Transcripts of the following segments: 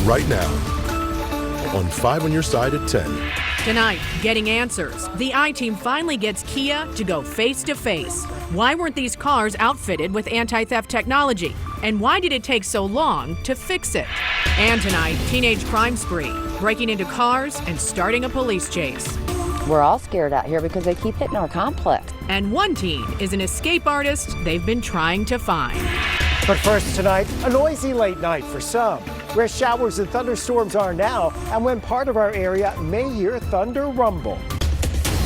right now on 5 on Your Side at 10. Tonight, getting answers. The I-Team finally gets Kia to go face-to-face. Why weren't these cars outfitted with anti-theft technology? And why did it take so long to fix it? And tonight, teenage crime spree, breaking into cars and starting a police chase. We're all scared out here because they keep hitting our complex. And one teen is an escape artist they've been trying to find. But first tonight, a noisy late night for some, where showers and thunderstorms are now, and when part of our area may hear thunder rumble.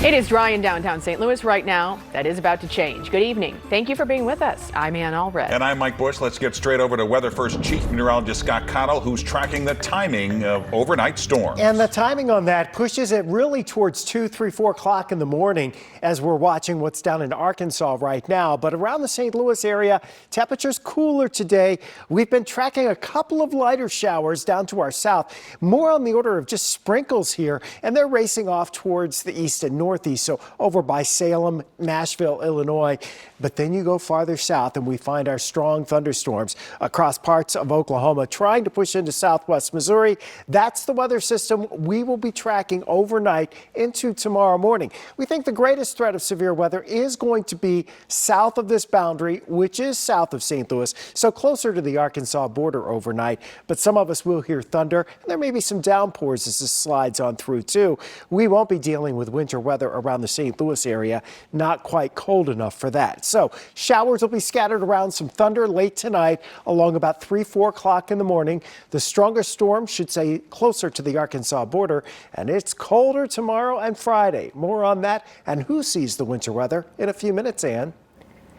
It is dry in downtown St. Louis right now. That is about to change. Good evening. Thank you for being with us. I'm Ann Allred. And I'm Mike Bush. Let's get straight over to Weather First Chief Meteorologist Scott Cottle, who's tracking the timing of overnight storms. And the timing on that pushes it really towards 2, 3, 4 o'clock in the morning as we're watching what's down in Arkansas right now. But around the St. Louis area, temperatures cooler today. We've been tracking a couple of lighter showers down to our south, more on the order of just sprinkles here, and they're racing off towards the east and northeast, so over by Salem, Nashville, Illinois. But then you go farther south and we find our strong thunderstorms across parts of Oklahoma trying to push into southwest Missouri. That's the weather system we will be tracking overnight into tomorrow morning. We think the greatest threat of severe weather is going to be south of this boundary, which is south of St. Louis, so closer to the Arkansas border overnight. But some of us will hear thunder, and there may be some downpours as this slides on through too. We won't be dealing with winter weather around the St. Louis area, not quite cold enough for that. So showers will be scattered around, some thunder late tonight along about 3, 4 o'clock in the morning. The strongest storm should stay closer to the Arkansas border, and it's colder tomorrow and Friday. More on that and who sees the winter weather in a few minutes, Ann.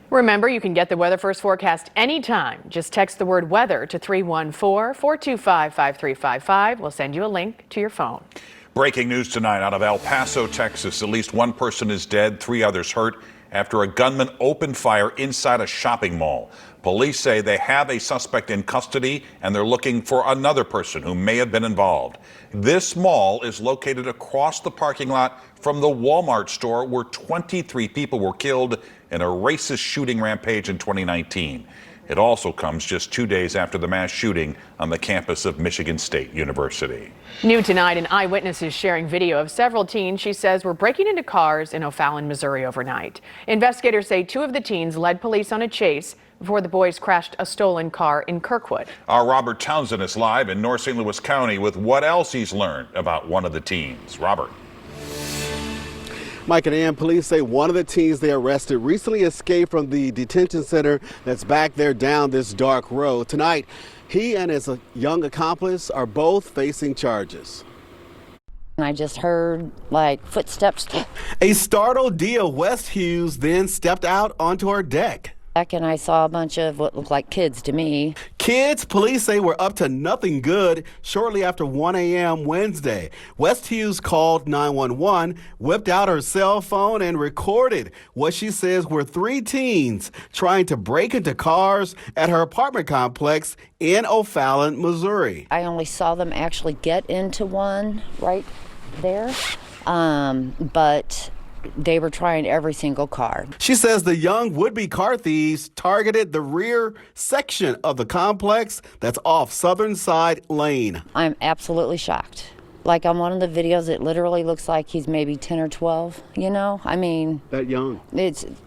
Remember, you can get the Weather First forecast anytime. Just text the word weather to 314-425-5355. We'll send you a link to your phone. Breaking news tonight out of El Paso, Texas. At least one person is dead, 3 others hurt after a gunman opened fire inside a shopping mall. Police say they have a suspect in custody and they're looking for another person who may have been involved. This mall is located across the parking lot from the Walmart store where 23 people were killed in a racist shooting rampage in 2019. It also comes just 2 days after the mass shooting on the campus of Michigan State University. New tonight, an eyewitness is sharing video of several teens she says were breaking into cars in O'Fallon, Missouri overnight. Investigators say 2 of the teens led police on a chase before the boys crashed a stolen car in Kirkwood. Our Robert Townsend is live in North St. Louis County with what else he's learned about one of the teens. Robert. Mike and Ann, police say one of the teens they arrested recently escaped from the detention center that's back there down this dark road. Tonight, he and his young accomplice are both facing charges. I just heard like footsteps. A startled Dia West Hughes then stepped out onto her deck. And I saw a bunch of what looked like kids to me. Kids, police say, were up to nothing good shortly after 1 a.m. Wednesday. West Hughes called 911, whipped out her cell phone, and recorded what she says were 3 teens trying to break into cars at her apartment complex in O'Fallon, Missouri. I only saw them actually get into one right there, but they were trying every single car. She says the young would-be car thieves targeted the rear section of the complex that's off Southern Side Lane. I'm absolutely shocked. Like on one of the videos, it literally looks like he's maybe 10 or 12, you know? I mean, that young.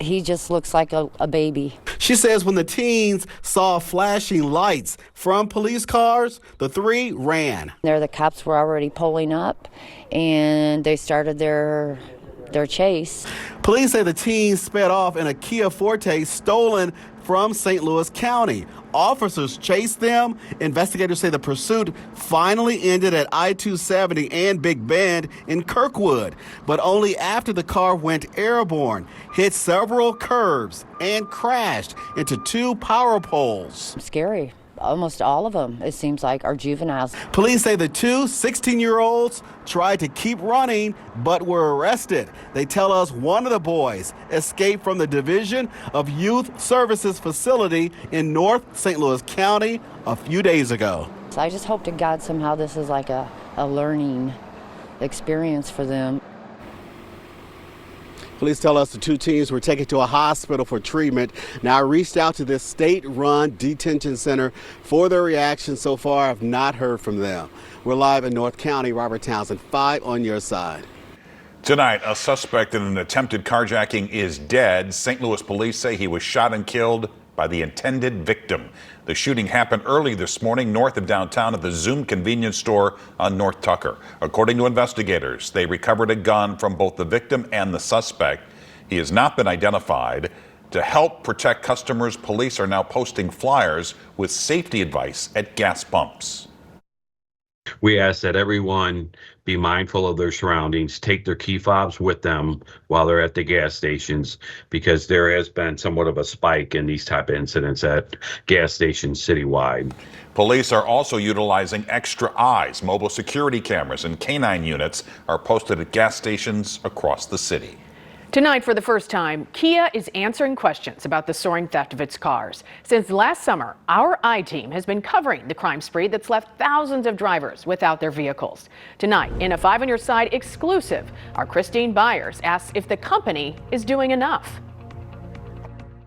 He just looks like a baby. She says when the teens saw flashing lights from police cars, the 3 ran. There, the cops were already pulling up, and they started their chase. Police say the teens sped off in a Kia Forte stolen from St. Louis County. Officers chased them. Investigators say the pursuit finally ended at I-270 and Big Bend in Kirkwood, but only after the car went airborne, hit several curbs, and crashed into 2 power poles. Scary. Almost all of them, it seems like, are juveniles. Police say the 2 16-year-olds tried to keep running but were arrested. They tell us one of the boys escaped from the Division of Youth Services facility in North St. Louis County a few days ago. So I just hope to God somehow this is like a learning experience for them. Police tell us the two teens were taken to a hospital for treatment. Now, I reached out to this state-run detention center for their reaction. So far, I've not heard from them. We're live in North County. Robert Townsend, 5 on your side. Tonight, a suspect in an attempted carjacking is dead. St. Louis police say he was shot and killed by the intended victim. The shooting happened early this morning north of downtown at the Zoom convenience store on North Tucker. According to investigators, they recovered a gun from both the victim and the suspect. He has not been identified. To help protect customers, police are now posting flyers with safety advice at gas pumps. We ask that everyone be mindful of their surroundings, take their key fobs with them while they're at the gas stations, because there has been somewhat of a spike in these type of incidents at gas stations citywide. Police are also utilizing extra eyes. Mobile security cameras and canine units are posted at gas stations across the city. Tonight, for the first time, Kia is answering questions about the soaring theft of its cars. Since last summer, our I-Team has been covering the crime spree that's left thousands of drivers without their vehicles. Tonight, in a 5 on Your Side exclusive, our Christine Byers asks if the company is doing enough.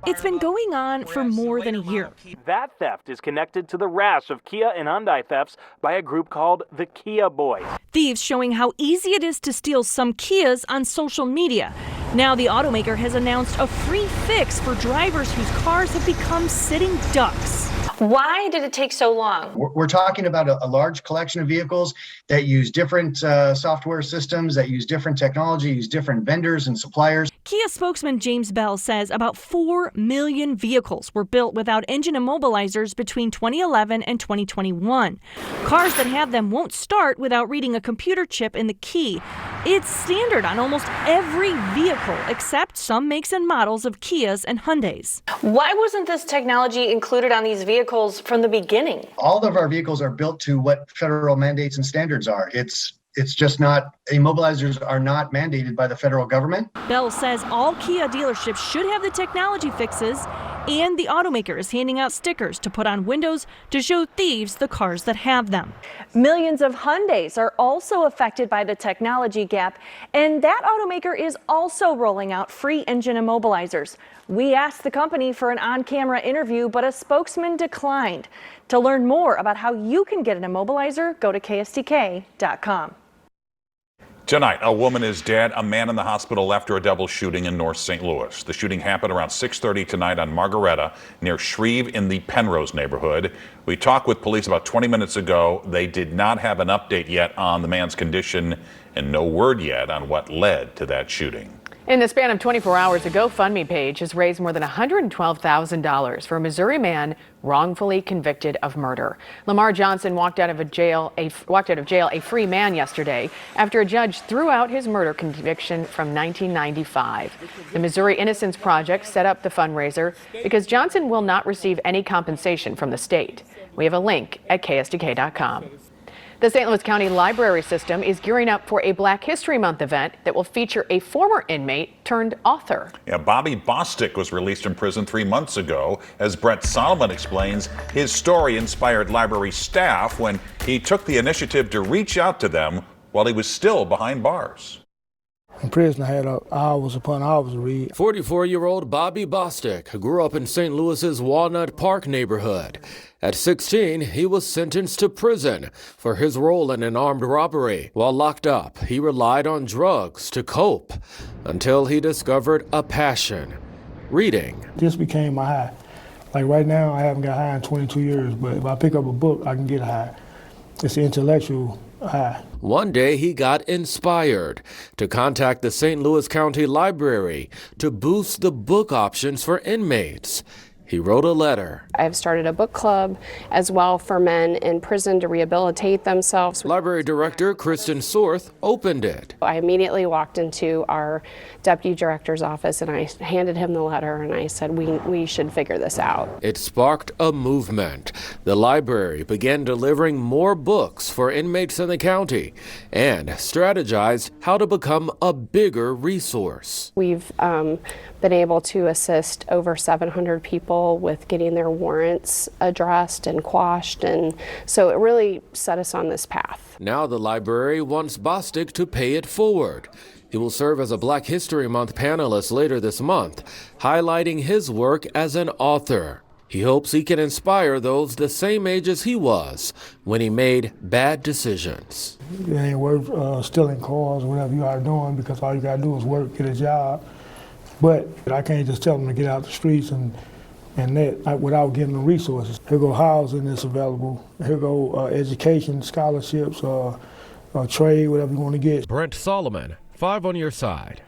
It's been going on for more than a year. That theft is connected to the rash of Kia and Hyundai thefts by a group called the Kia Boys. Thieves showing how easy it is to steal some Kias on social media. Now the automaker has announced a free fix for drivers whose cars have become sitting ducks. Why did it take so long? We're talking about a large collection of vehicles that use different software systems, that use different technology, use different vendors and suppliers. Kia spokesman James Bell says about 4 million vehicles were built without engine immobilizers between 2011 and 2021. Cars that have them won't start without reading a computer chip in the key. It's standard on almost every vehicle except some makes and models of Kias and Hyundais. Why wasn't this technology included on these vehicles from the beginning? All of our vehicles are built to what federal mandates and standards are. It's just not, immobilizers are not mandated by the federal government. Bell says all Kia dealerships should have the technology fixes, and the automaker is handing out stickers to put on windows to show thieves the cars that have them. Millions of Hyundais are also affected by the technology gap, and that automaker is also rolling out free engine immobilizers. We asked the company for an on-camera interview, but a spokesman declined. To learn more about how you can get an immobilizer, go to KSTK.com. Tonight, a woman is dead. A man in the hospital after a double shooting in North St. Louis. The shooting happened around 6:30 tonight on Margaretta near Shreve in the Penrose neighborhood. We talked with police about 20 minutes ago. They did not have an update yet on the man's condition and no word yet on what led to that shooting. In the span of 24 hours, a GoFundMe page has raised more than $112,000 for a Missouri man wrongfully convicted of murder. Lamar Johnson walked out of jail a free man yesterday after a judge threw out his murder conviction from 1995. The Missouri Innocence Project set up the fundraiser because Johnson will not receive any compensation from the state. We have a link at KSTK.com. The St. Louis County Library System is gearing up for a Black History Month event that will feature a former inmate turned author. Yeah, Bobby Bostic was released from prison 3 months ago. As Brett Solomon explains, his story inspired library staff when he took the initiative to reach out to them while he was still behind bars. In prison, I had hours upon hours to read. 44-year-old Bobby Bostic grew up in St. Louis's Walnut Park neighborhood. At 16, he was sentenced to prison for his role in an armed robbery. While locked up, he relied on drugs to cope until he discovered a passion: reading. This became my high. Like right now, I haven't got high in 22 years, but if I pick up a book, I can get high. It's an intellectual high. One day he got inspired to contact the St. Louis County Library to boost the book options for inmates. He wrote a letter. I've started a book club as well for men in prison to rehabilitate themselves. Library Director Kristen Sorth opened it. I immediately walked into our deputy director's office and I handed him the letter and I said, we should figure this out. It sparked a movement. The library began delivering more books for inmates in the county and strategized how to become a bigger resource. We've been able to assist over 700 people with getting their warrants addressed and quashed, and so it really set us on this path. Now the library wants Bostic to pay it forward. He will serve as a Black History Month panelist later this month, highlighting his work as an author. He hopes he can inspire those the same age as he was when he made bad decisions. It ain't worth stealing cars, whatever you are doing, because all you gotta do is work, get a job. But I can't just tell them to get out the streets and that without giving them resources. Here go housing that's available. Here go education, scholarships, trade, whatever you want to get. Brent Solomon, 5 on your side.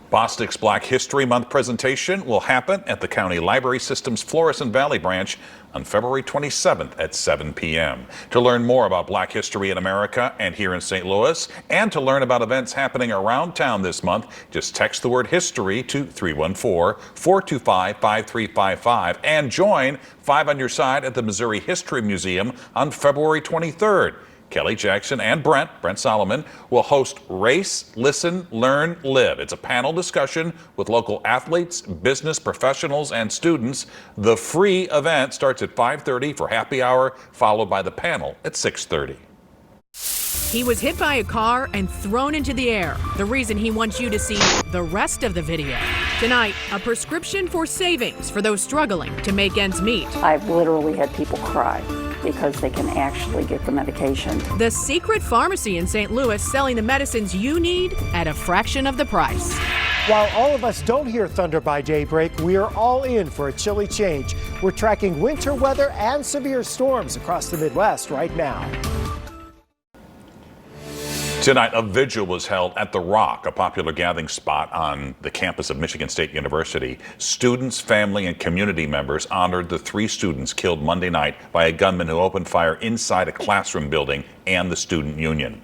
Bostic's Black History Month presentation will happen at the County Library System's Florissant Valley branch on February 27th at 7 p.m. To learn more about Black history in America and here in St. Louis, and to learn about events happening around town this month, just text the word history to 314-425-5355 and join 5 on Your Side at the Missouri History Museum on February 23rd. Kelly Jackson and Brent Solomon, will host Race, Listen, Learn, Live. It's a panel discussion with local athletes, business professionals, and students. The free event starts at 5:30 for happy hour, followed by the panel at 6:30. He was hit by a car and thrown into the air. The reason he wants you to see the rest of the video. Tonight, a prescription for savings for those struggling to make ends meet. I've literally had people cry because they can actually get the medication. The Secret Pharmacy in St. Louis selling the medicines you need at a fraction of the price. While all of us don't hear thunder by daybreak, we are all in for a chilly change. We're tracking winter weather and severe storms across the Midwest right now. Tonight, a vigil was held at The Rock, a popular gathering spot on the campus of Michigan State University. Students, family, and community members honored the 3 students killed Monday night by a gunman who opened fire inside a classroom building and the student union.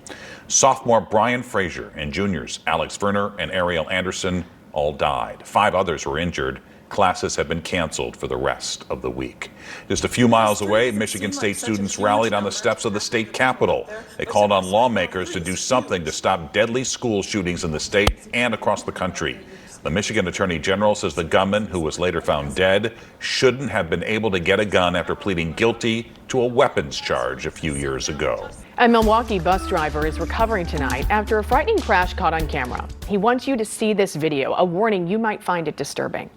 Sophomore Brian Frazier and juniors Alex Verner and Ariel Anderson all died. 5 others were injured. Classes have been canceled for the rest of the week. Just a few miles away, Michigan State students rallied on the steps of the state capitol. They called on lawmakers to do something to stop deadly school shootings in the state and across the country. The Michigan Attorney General says the gunman, who was later found dead, shouldn't have been able to get a gun after pleading guilty to a weapons charge a few years ago. A Milwaukee bus driver is recovering tonight after a frightening crash caught on camera. He wants you to see this video, a warning you might find it disturbing.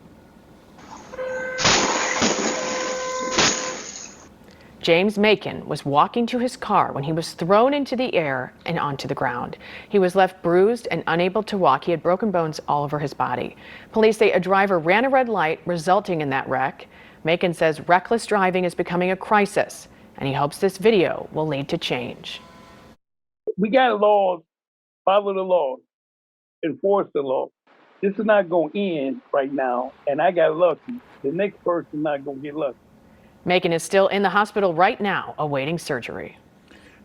James Macon was walking to his car when he was thrown into the air and onto the ground. He was left bruised and unable to walk. He had broken bones all over his body. Police say a driver ran a red light, resulting in that wreck. Macon says reckless driving is becoming a crisis, and he hopes this video will lead to change. We got laws, follow the law, enforce the law. This is not going to end right now, and I got lucky. The next person not going to get lucky. Macon is still in the hospital right now, awaiting surgery.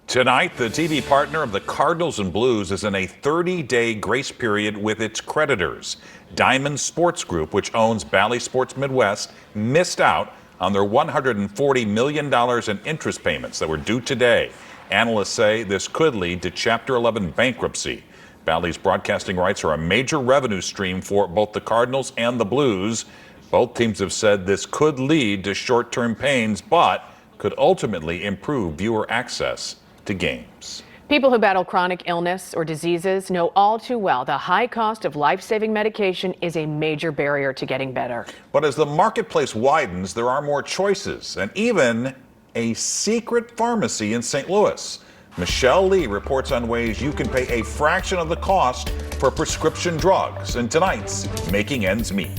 Tonight, the TV partner of the Cardinals and Blues is in a 30-day grace period with its creditors. Diamond Sports Group, which owns Bally Sports Midwest, missed out on their $140 million in interest payments that were due today. Analysts say this could lead to Chapter 11 bankruptcy. Bally's broadcasting rights are a major revenue stream for both the Cardinals and the Blues. Both teams have said this could lead to short-term pains, but could ultimately improve viewer access to games. People who battle chronic illness or diseases know all too well the high cost of life-saving medication is a major barrier to getting better. But as the marketplace widens, there are more choices, and even a secret pharmacy in St. Louis. Michelle Lee reports on ways you can pay a fraction of the cost for prescription drugs in tonight's Making Ends Meet.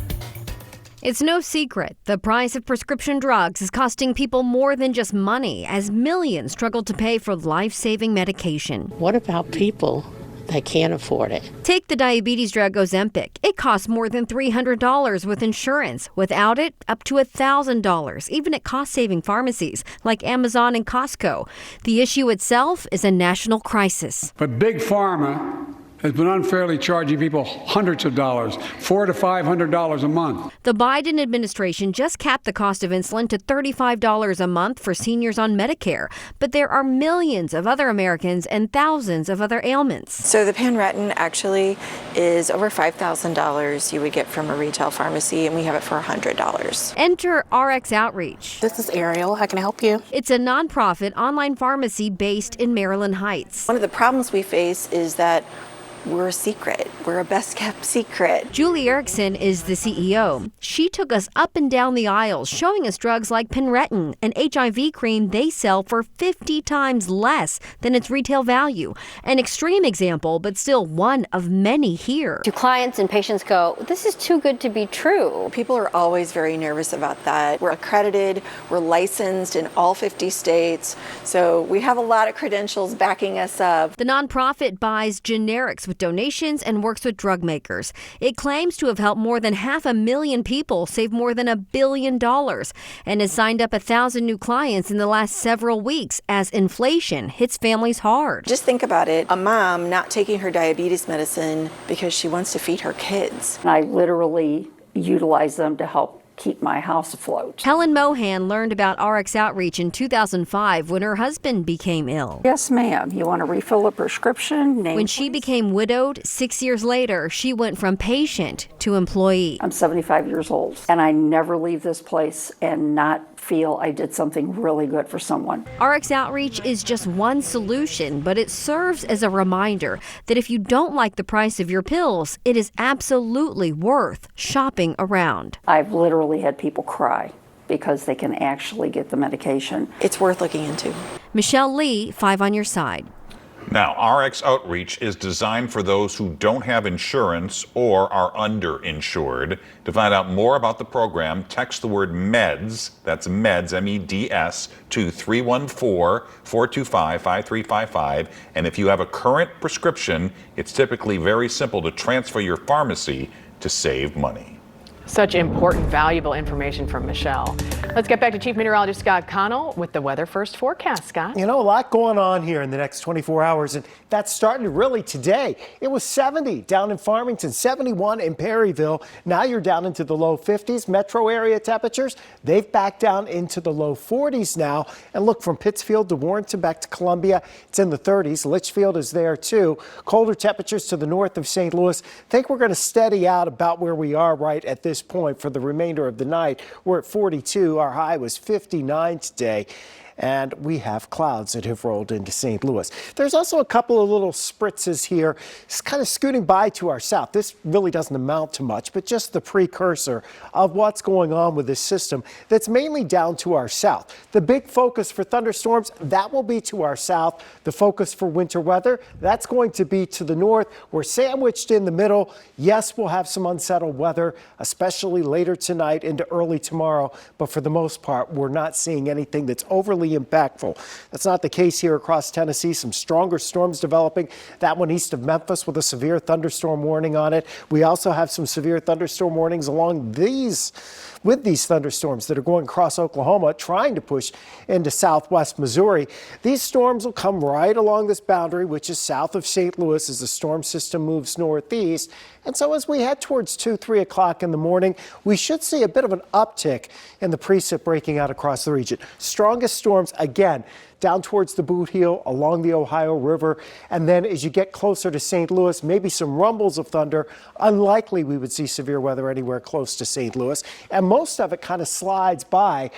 It's no secret the price of prescription drugs is costing people more than just money, as millions struggle to pay for life-saving medication. What about people that can't afford it? Take the diabetes drug Ozempic. It costs more than $300 with insurance. Without it, up to $1,000, even at cost-saving pharmacies like Amazon and Costco. The issue itself is a national crisis. But Big Pharma has been unfairly charging people hundreds of dollars, $400 to $500 a month. The Biden administration just capped the cost of insulin to $35 a month for seniors on Medicare. But there are millions of other Americans and thousands of other ailments. So the Panretin actually is over $5,000 you would get from a retail pharmacy, and we have it for $100. Enter RX Outreach. This is Ariel. How can I help you? It's a nonprofit online pharmacy based in Maryland Heights. One of the problems we face is that we're a secret. We're a best kept secret. Julie Erickson is the CEO. She took us up and down the aisles, showing us drugs like Pinretin, an HIV cream they sell for 50 times less than its retail value. An extreme example, but still one of many here. Do clients and patients go, this is too good to be true? People are always very nervous about that. We're accredited, we're licensed in all 50 states, so we have a lot of credentials backing us up. The nonprofit buys generics with donations and works with drug makers. It claims to have helped more than 500,000 people save more than $1 billion and has signed up 1,000 new clients in the last several weeks as inflation hits families hard. Just think about it, a mom not taking her diabetes medicine because she wants to feed her kids. I literally utilize them to help keep my house afloat. Helen Mohan learned about RX Outreach in 2005 when her husband became ill. Yes, ma'am. You want to refill a prescription? When she became widowed 6 years later, she went from patient to employee. I'm 75 years old, and I never leave this place and not feel I did something really good for someone. RX Outreach is just one solution, but it serves as a reminder that if you don't like the price of your pills, it is absolutely worth shopping around. I've literally had people cry because they can actually get the medication. It's worth looking into. Michelle Lee, 5 on your side. Now, RX Outreach is designed for those who don't have insurance or are underinsured. To find out more about the program, text the word MEDS, that's MEDS, M-E-D-S, to 314-425-5355. And if you have a current prescription, it's typically very simple to transfer your pharmacy to save money. Such important, valuable information from Michelle. Let's get back to Chief Meteorologist Scott Connell with the Weather First forecast. Scott? You know, a lot going on here in the next 24 hours, and that started really today. It was 70 down in Farmington, 71 in Perryville. Now you're down into the low 50s. Metro area temperatures, they've backed down into the low 40s now. And look, from Pittsfield to Warrenton back to Columbia, it's in the 30s. Litchfield is there too. Colder temperatures to the north of St. Louis. I think we're going to steady out about where we are right at this point for the remainder of the night. We're at 42. Our high was 59 today. And we have clouds that have rolled into St. Louis. There's also a couple of little spritzes here. It's kind of scooting by to our south. This really doesn't amount to much, but just the precursor of what's going on with this system that's mainly down to our south. The big focus for thunderstorms, that will be to our south. The focus for winter weather, that's going to be to the north. We're sandwiched in the middle. Yes, we'll have some unsettled weather, especially later tonight into early tomorrow. But for the most part, we're not seeing anything that's overly impactful. That's not the case here across Tennessee. Some stronger storms developing. That one east of Memphis with a severe thunderstorm warning on it. We also have some severe thunderstorm warnings along these thunderstorms that are going across Oklahoma, trying to push into southwest Missouri. These storms will come right along this boundary, which is south of St. Louis as the storm system moves northeast. And so as we head towards 2, 3 o'clock in the morning, we should see a bit of an uptick in the precip breaking out across the region. Strongest storms, again, down towards the Boot Heel, along the Ohio River. And then as you get closer to St. Louis, maybe some rumbles of thunder. Unlikely we would see severe weather anywhere close to St. Louis. And most of it kind of slides by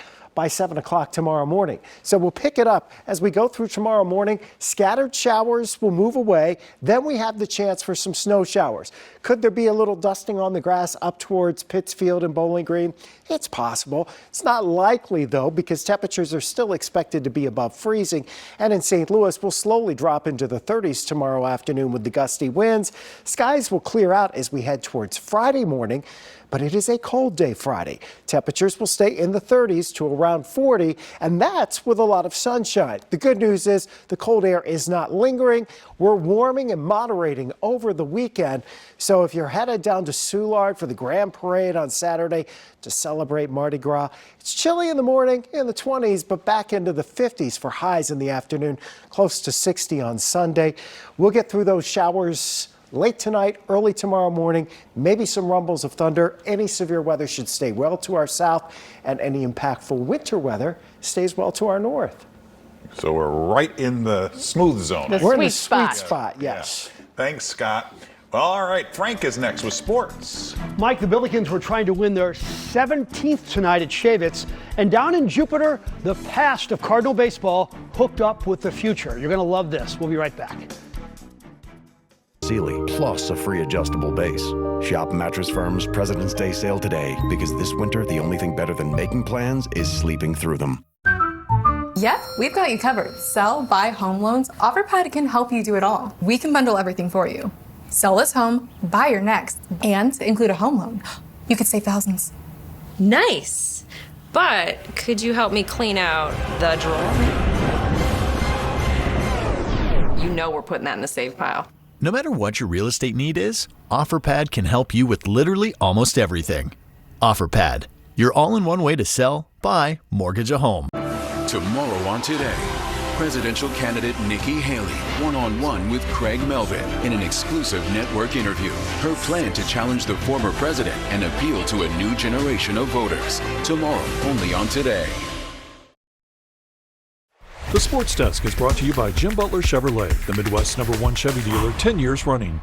7 o'clock tomorrow morning. So we'll pick it up as we go through tomorrow morning. Scattered showers will move away. Then we have the chance for some snow showers. Could there be a little dusting on the grass up towards Pittsfield and Bowling Green? It's possible. It's not likely, though, because temperatures are still expected to be above freezing. And in St. Louis, we'll slowly drop into the 30s tomorrow afternoon with the gusty winds. Skies will clear out as we head towards Friday morning. But it is a cold day Friday. Temperatures will stay in the 30s to around 40, and that's with a lot of sunshine. The good news is the cold air is not lingering. We're warming and moderating over the weekend. So if you're headed down to Soulard for the Grand Parade on Saturday to celebrate Mardi Gras, it's chilly in the morning, in the 20s, but back into the 50s for highs in the afternoon, close to 60 on Sunday. We'll get through those showers late tonight, early tomorrow morning, maybe some rumbles of thunder. Any severe weather should stay well to our south, and any impactful winter weather stays well to our north. So we're right in the smooth zone. We're in the sweet spot, yes. Yeah. Thanks, Scott. Well, all right, Frank is next with sports. Mike, the Billikens were trying to win their 17th tonight at Shavitz. And down in Jupiter, the past of Cardinal baseball hooked up with the future. You're going to love this. We'll be right back. Sealy, plus a free adjustable base. Shop Mattress Firm's President's Day sale today, because this winter, the only thing better than making plans is sleeping through them. Yep, we've got you covered. Sell, buy home loans. OfferPad can help you do it all. We can bundle everything for you. Sell this home, buy your next, and include a home loan. You could save thousands. Nice. But could you help me clean out the drawer? You know we're putting that in the save pile. No matter what your real estate need is, OfferPad can help you with literally almost everything. OfferPad, your all-in-one way to sell, buy, mortgage a home. Tomorrow on Today, presidential candidate Nikki Haley one-on-one with Craig Melvin in an exclusive network interview. Her plan to challenge the former president and appeal to a new generation of voters. Tomorrow, only on Today. The Sports Desk is brought to you by Jim Butler Chevrolet, the Midwest's #1 Chevy dealer, 10 years running.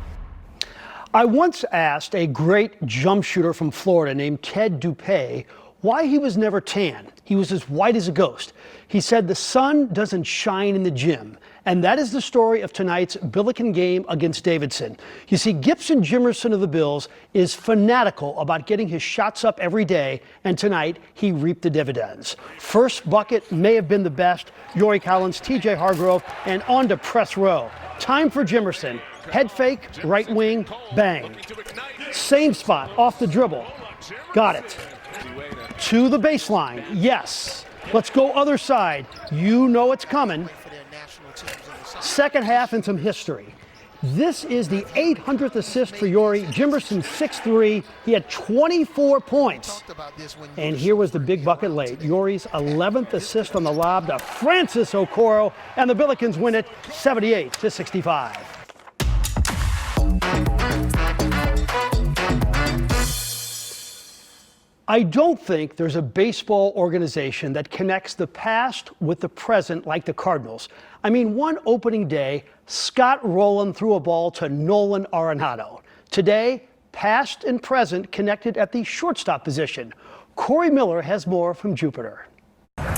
I once asked a great jump shooter from Florida named Ted Dupay why he was never tan. He was as white as a ghost. He said the sun doesn't shine in the gym. And that is the story of tonight's Billiken game against Davidson. You see, Gibson Jimerson of the Bills is fanatical about getting his shots up every day, and tonight he reaped the dividends. First bucket may have been the best. Yori Collins, TJ Hargrove, and on to press row. Time for Jimerson. Head fake, right wing, bang. Same spot, off the dribble. Got it. To the baseline, yes. Let's go other side. You know it's coming. Second half and some history. This is the 800th assist for Yori. Jimerson 6'3". He had 24 points. And here was the big bucket late. Yori's 11th assist on the lob to Francis Okoro, and the Billikens win it 78-65. I don't think there's a baseball organization that connects the past with the present like the Cardinals. I mean, one opening day, Scott Rowland threw a ball to Nolan Arenado. Today, past and present connected at the shortstop position. Corey Miller has more from Jupiter.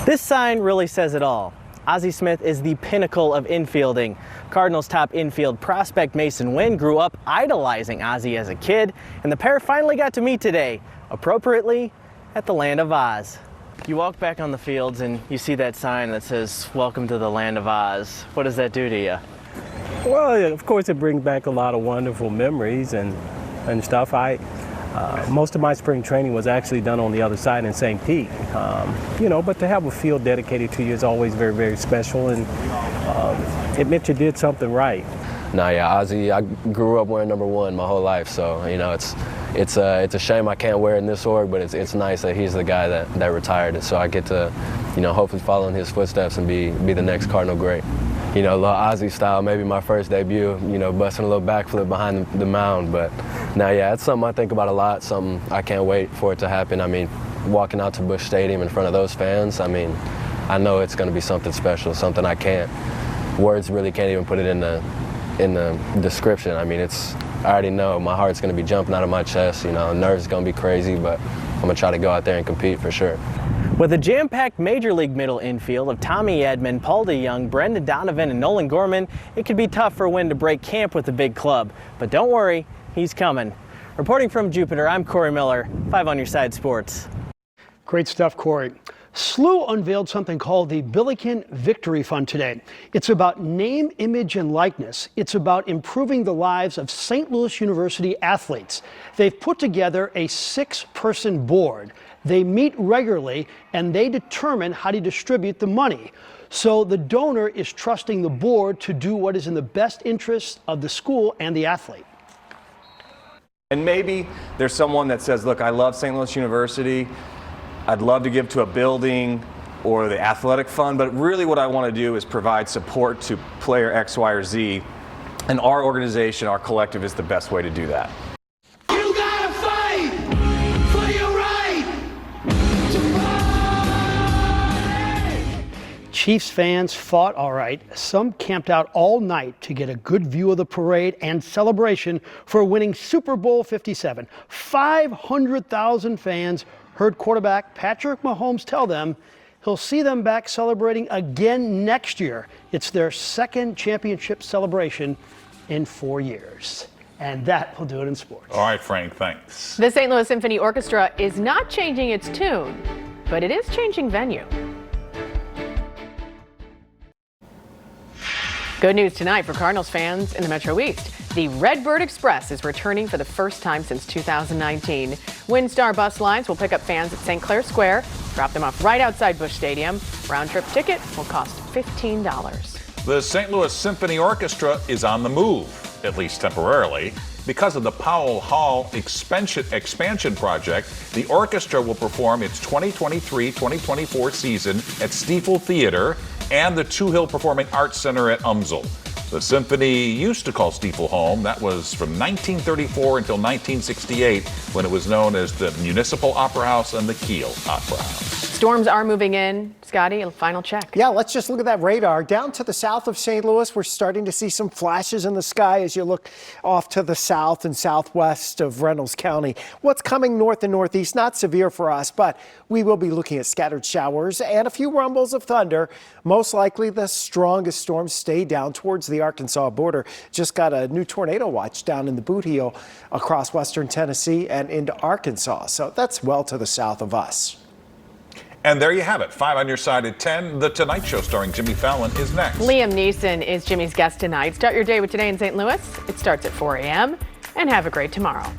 This sign really says it all. Ozzie Smith is the pinnacle of infielding. Cardinals top infield prospect Mason Wynn grew up idolizing Ozzie as a kid, and the pair finally got to meet today, appropriately, at the Land of Oz. You walk back on the fields and you see that sign that says, "Welcome to the Land of Oz." What does that do to you? Well, of course, it brings back a lot of wonderful memories and stuff. Most of my spring training was actually done on the other side in St. Pete. But to have a field dedicated to you is always very, very special, and it meant you did something right. Nah, yeah, Ozzie, I grew up wearing #1 my whole life, so it's a shame I can't wear it in this org, but it's nice that he's the guy that retired it, so I get to, hopefully follow in his footsteps and be the next Cardinal great. A little Ozzie style, maybe my first debut, busting a little backflip behind the mound, but now, yeah, it's something I think about a lot, something I can't wait for it to happen. I mean, walking out to Busch Stadium in front of those fans, I mean, I know it's going to be something special, something words really can't even put it in the description. I mean, I already know my heart's going to be jumping out of my chest, nerves going to be crazy, but I'm going to try to go out there and compete for sure. With a jam-packed Major League middle infield of Tommy Edman, Paul DeYoung, Brendan Donovan, and Nolan Gorman, it could be tough for Wynn to break camp with the big club. But don't worry, he's coming. Reporting from Jupiter, I'm Corey Miller, 5 on Your Side Sports. Great stuff, Corey. SLU unveiled something called the Billiken Victory Fund today. It's about name, image, and likeness. It's about improving the lives of St. Louis University athletes. They've put together a 6-person board. They meet regularly, and they determine how to distribute the money. So the donor is trusting the board to do what is in the best interest of the school and the athlete. And maybe there's someone that says, look, I love St. Louis University. I'd love to give to a building or the athletic fund, but really what I want to do is provide support to player X, Y, or Z. And our organization, our collective, is the best way to do that. You gotta fight for your right to play. Chiefs fans fought all right. Some camped out all night to get a good view of the parade and celebration for winning Super Bowl 57. 500,000 fans heard quarterback Patrick Mahomes tell them he'll see them back celebrating again next year. It's their second championship celebration in 4 years. And that will do it in sports. All right, Frank, thanks. The St. Louis Symphony Orchestra is not changing its tune, but it is changing venue. Good news tonight for Cardinals fans in the Metro East. The Redbird Express is returning for the first time since 2019. WinStar bus lines will pick up fans at St. Clair Square, drop them off right outside Busch Stadium. Round-trip ticket will cost $15. The St. Louis Symphony Orchestra is on the move, at least temporarily. Because of the Powell Hall expansion project, the orchestra will perform its 2023-2024 season at Stiefel Theater and the Two Hill Performing Arts Center at UMSL. The symphony used to call Stiefel home. That was from 1934 until 1968, when it was known as the Municipal Opera House and the Kiel Opera House. Storms are moving in. Scotty, a final check. Yeah, let's just look at that radar. Down to the south of St. Louis, we're starting to see some flashes in the sky as you look off to the south and southwest of Reynolds County. What's coming north and northeast, not severe for us, but we will be looking at scattered showers and a few rumbles of thunder. Most likely the strongest storms stay down towards the Arkansas border. Just got a new tornado watch down in the Boot Heel across western Tennessee and into Arkansas. So that's well to the south of us. And there you have it. 5 on your side at 10. The Tonight Show starring Jimmy Fallon is next. Liam Neeson is Jimmy's guest tonight. Start your day with Today in St. Louis. It starts at 4 a.m. and have a great tomorrow.